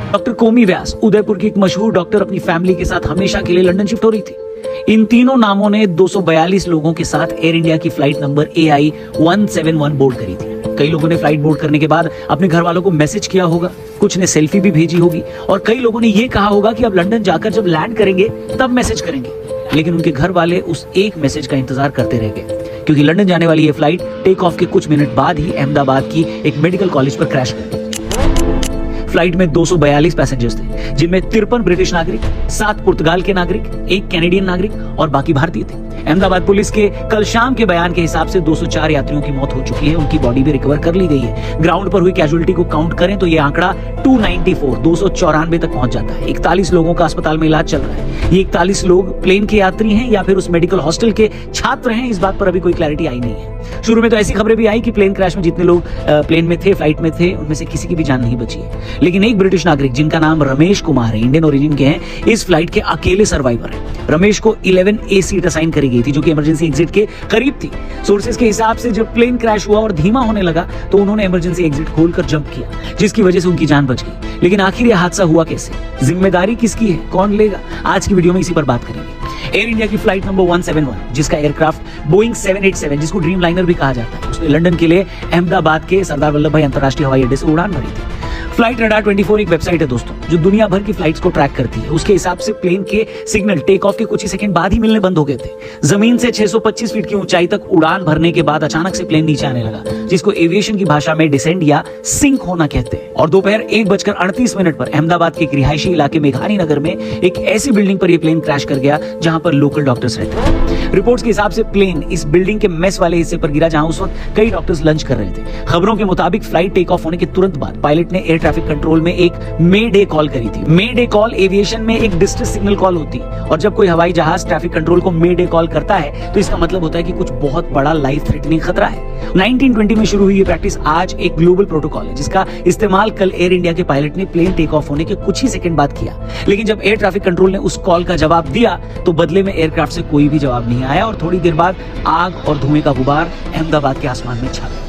Doctor कोमी व्यास, उदयपुर की एक मशहूर डॉक्टर, अपनी फैमिली के साथ हमेशा के लिए लंदन शिफ्ट हो रही थी। इन तीनों नामों ने 242 लोगों के साथ एयर इंडिया की फ्लाइट नंबर AI 171 बोर्ड करी थी। कई लोगों ने फ्लाइट बोर्ड करने के बाद अपने घर वालों को मैसेज किया होगा, कुछ ने सेल्फी भी भेजी होगी और कई लोगों ने यह कहा होगा कि अब लंदन जाकर जब लैंड करेंगे तब मैसेज करेंगे। लेकिन उनके घर वाले उस एक मैसेज का इंतजार करते रह गए, क्योंकि लंदन जाने वाली ये फ्लाइट टेक ऑफ के कुछ मिनट बाद ही अहमदाबाद की एक मेडिकल कॉलेज पर क्रैश कर गई। फ्लाइट में 242 पैसेंजर्स थे, जिनमें 53 ब्रिटिश नागरिक, 7 पुर्तगाल के नागरिक, 1 कैनेडियन नागरिक और बाकी भारतीय थे। अहमदाबाद पुलिस के कल शाम के बयान के हिसाब से 204 यात्रियों की मौत हो चुकी है, उनकी बॉडी भी रिकवर कर ली गई है। ग्राउंड पर हुई कैजुअलिटी को काउंट करें तो ये आंकड़ा 294 तक पहुंच जाता है। 41 लोगों का अस्पताल में इलाज चल रहा है। ये 41 लोग प्लेन के यात्री हैं या फिर उस मेडिकल हॉस्टल के छात्र हैं, इस बात पर अभी कोई क्लैरिटी आई नहीं है। शुरू में तो ऐसी खबरें भी आई कि प्लेन क्रैश में जितने लोग प्लेन में थे, फ्लाइट में थे, उनमें से किसी की भी जान नहीं बची है। लेकिन एक ब्रिटिश नागरिक जिनका नाम रमेश कुमार है, इंडियन ओरिजिन के हैं, इस फ्लाइट के अकेले सर्वाइवर हैं। रमेश को 11A सीट असाइन करी गई थी, जो कि इमरजेंसी एग्जिट के करीब थी। सोर्सेज के हिसाब से जब प्लेन क्रैश हुआ और धीमा होने लगा तो उन्होंने इमरजेंसी एग्जिट खोलकर जंप किया, जिसकी वजह से उनकी जान बच गई। लेकिन आखिर यह हादसा हुआ कैसे, जिम्मेदारी किसकी है, कौन लेगा, आज की वीडियो में इसी पर बात करेंगे। एयर इंडिया की फ्लाइट नंबर 171, जिसका एयरक्राफ्ट बोइंग 787, जिसको ड्रीम लाइनर भी कहा जाता है, उसने लंदन के लिए अहमदाबाद के सरदार वल्लभ भाई अंतरराष्ट्रीय हवाई अड्डे से उड़ान भरी थी। फ्लाइट रडार 24 एक वेबसाइट है दोस्तों, जो दुनिया भर की फ्लाइट्स को ट्रैक करती है। उसके हिसाब से प्लेन के सिग्नल टेक ऑफ के कुछ ही सेकंड बाद ही मिलने बंद हो गए थे। जमीन से 625 फीट की ऊंचाई तक उड़ान भरने के बाद अचानक से प्लेन नीचे आने लगा, जिसको एविएशन की भाषा में डिसेंड या सिंक होना कहते हैं। और दोपहर 1:38 पर अहमदाबाद के एक रिहायशी इलाके मेघानी नगर में एक ऐसी बिल्डिंग पर यह प्लेन क्रैश कर गया जहां पर लोकल डॉक्टर्स रहते हैं। रिपोर्ट्स के हिसाब से प्लेन इस बिल्डिंग के मेस वाले हिस्से पर गिरा, जहां उस वक्त कई डॉक्टर्स लंच कर रहे थे। खबरों के मुताबिक फ्लाइट टेक ऑफ होने के तुरंत बाद पायलट ने एयर ट्रैफिक कंट्रोल में एक मे डे कॉल करी थी। मे डे कॉल एविएशन में एक डिस्ट्रेस सिग्नल कॉल होती है, और जब कोई हवाई जहाज ट्रैफिक कंट्रोल को मे डे कॉल करता है तो इसका मतलब होता है कि कुछ बहुत बड़ा लाइफ थ्रेटनिंग खतरा है। 1920 में शुरू हुई ये प्रैक्टिस आज एक ग्लोबल प्रोटोकॉल है, जिसका इस्तेमाल कल एयर इंडिया के पायलट ने प्लेन टेक ऑफ होने के कुछ ही सेकंड बाद किया। लेकिन जब एयर ट्रैफिक कंट्रोल ने उस कॉल का जवाब दिया तो बदले में एयरक्राफ्ट से कोई भी जवाब नहीं आया, और थोड़ी देर बाद आग और धुएं का गुबार अहमदाबाद के आसमान में छा गया।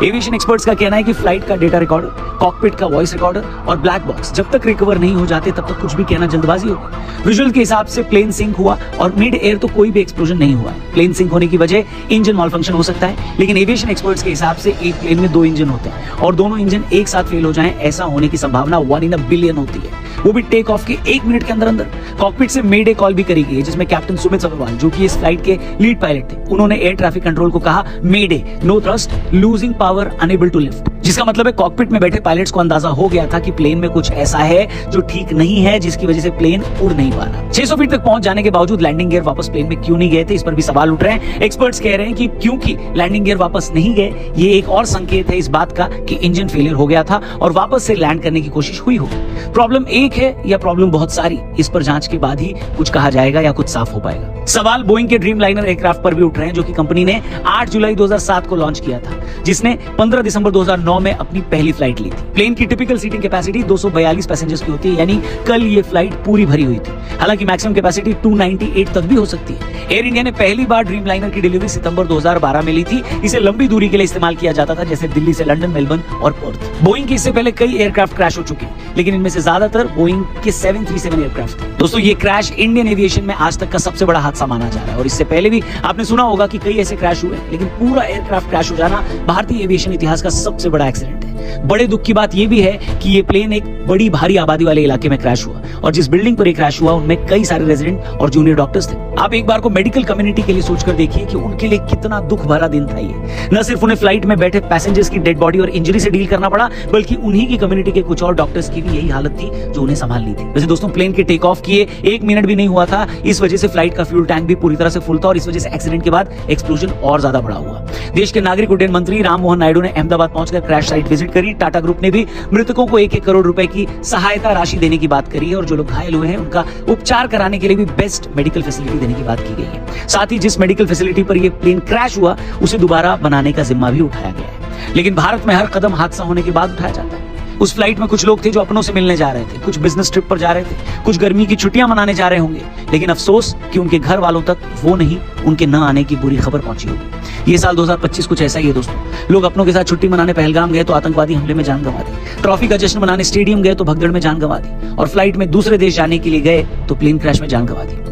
एविएशन एक्सपर्ट्स का कहना है कि फ्लाइट का डेटा रिकॉर्डर, कॉकपिट का वॉइस रिकॉर्डर और ब्लैक बॉक्स जब तक रिकवर नहीं हो जाते तब तक कुछ भी कहना जल्दबाजी होगी। विजुअल के हिसाब से प्लेन सिंक हुआ और मिड एयर तो कोई भी एक्सप्लोजन नहीं हुआ है। प्लेन सिंक होने की वजह इंजन मॉलफंक्शन हो सकता है, लेकिन एविएशन एक्सपर्ट्स के हिसाब से एक प्लेन में 2 इंजन होते हैं और दोनों इंजन एक साथ फेल हो जाएं, ऐसा होने की संभावना 1 in a billion होती है, वो भी टेक ऑफ के 1 मिनट के अंदर। कॉकपिट से मे डे कॉल भी करी गई है, जिसमें कैप्टन सुमित सभरवाल, जो कि इस फ्लाइट के लीड पायलट थे, उन्होंने एयर ट्रैफिक कंट्रोल को कहा mayday, no thrust, losing power, unable to lift. जिसका मतलब है कॉकपिट में बैठे पायलट्स को अंदाजा हो गया था कि प्लेन में कुछ ऐसा है जो ठीक नहीं है, जिसकी वजह से प्लेन उड़ नहीं पा रहा। 600 फीट तक पहुंच जाने के बावजूद लैंडिंग गियर वापस प्लेन में क्यों नहीं गए थे, इस पर भी सवाल उठ रहे हैं। एक्सपर्ट्स कह रहे हैं कि क्योंकि लैंडिंग गियर वापस नहीं गए, ये एक और संकेत है इस बात का कि इंजन फेलियर हो गया था और वापस से लैंड करने की कोशिश हुई होगी। प्रॉब्लम एक है या प्रॉब्लम बहुत सारी, इस पर जांच के बाद ही कुछ कहा जाएगा या कुछ साफ हो पाएगा। सवाल बोइंग के ड्रीम लाइनर एयरक्राफ्ट पर भी उठ रहे हैं, जो कि कंपनी ने 8 जुलाई 2007 को लॉन्च किया था, जिसने 15 दिसंबर 2009 में अपनी पहली फ्लाइट ली थी। प्लेन की टिपिकल सीटिंग कैपेसिटी 242 पैसेंजर्स की होती है, यानी कल ये फ्लाइट पूरी भरी हुई थी। हालांकि मैक्सिमम कैपेसिटी 298 तक भी हो सकती है। एयर इंडिया ने पहली बार ड्रीम लाइनर की डिलीवरी सितंबर 2012 में ली थी। इसे लंबी दूरी के लिए इस्तेमाल किया जाता था, जैसे दिल्ली से लंदन, मेलबर्न और पर्थ। बोइंग के इससे पहले कई एयरक्राफ्ट क्रैश हो चुके हैं, लेकिन इनमें से ज्यादातर बोइंग के 737 एयरक्राफ्ट थे। दोस्तों, ये क्रैश इंडियन एविएशन में आज तक का सबसे बड़ा हादसा माना जा रहा है, और इससे पहले भी आपने सुना होगा कि कई ऐसे क्रैश हुए, लेकिन पूरा एयरक्राफ्ट क्रैश हो जाना भारतीय एविएशन इतिहास का सबसे बड़ा एक्सीडेंट है। बड़े दुख की बात यह भी है कि ये प्लेन एक बड़ी भारी आबादी वाले इलाके में क्रैश हुआ, और जिस बिल्डिंग पर ये क्रैश हुआ उनमें कई सारे रेजिडेंट और जूनियर डॉक्टर्स थे। आप एक बार को मेडिकल कम्युनिटी के लिए सोचकर देखिए कि उनके लिए कितना दुख भरा दिन था ये। न सिर्फ उन्हें फ्लाइट में बैठे पैसेंजर्स की डेड बॉडी और इंजरी से डील करना पड़ा, बल्कि उन्हीं की कम्युनिटी के कुछ और डॉक्टर्स की भी यही हालत थी जो उन्हें संभाल ली थी। वैसे दोस्तों, प्लेन के टेक ऑफ किए 1 मिनट भी नहीं हुआ था, इस वजह से फ्लाइट का फ्यूल टैंक भी पूरी तरह से फुल था, और इस वजह से एक्सीडेंट के बाद एक्सप्लोजन और ज्यादा बड़ा हुआ। देश के नागरिक उड्डयन मंत्री राम मोहन नायडू ने अहमदाबाद पहुंचकर क्रैश साइट विजिट करी। टाटा ग्रुप ने भी मृतकों को 1-1 करोड़ रुपए की सहायता राशि देने की बात करी है, और जो लोग घायल हुए हैं उनका उपचार कराने के लिए भी बेस्ट मेडिकल फैसिलिटी देने की बात की गई है। साथ ही जिस मेडिकल फैसिलिटी पर यह प्लेन क्रैश हुआ उसे दोबारा बनाने का जिम्मा भी उठाया गया है। लेकिन भारत में हर कदम हादसा होने के बाद उठाया जाता है। उस फ्लाइट में कुछ लोग थे जो अपनों से मिलने जा रहे थे, कुछ बिजनेस ट्रिप पर जा रहे थे, कुछ गर्मी की छुट्टियां मनाने जा रहे होंगे, लेकिन अफसोस कि उनके घर वालों तक वो नहीं, उनके न आने की बुरी खबर पहुंची होगी। ये साल 2025 कुछ ऐसा ही है दोस्तों। लोग अपनों के साथ छुट्टी मनाने पहलगाम गए तो आतंकवादी हमले में जान गंवा दी, ट्रॉफी का जश्न मनाने स्टेडियम गए तो भगदड़ में जान गंवा दी, और फ्लाइट में दूसरे देश जाने के लिए गए तो प्लेन क्रैश में जान गंवा दी।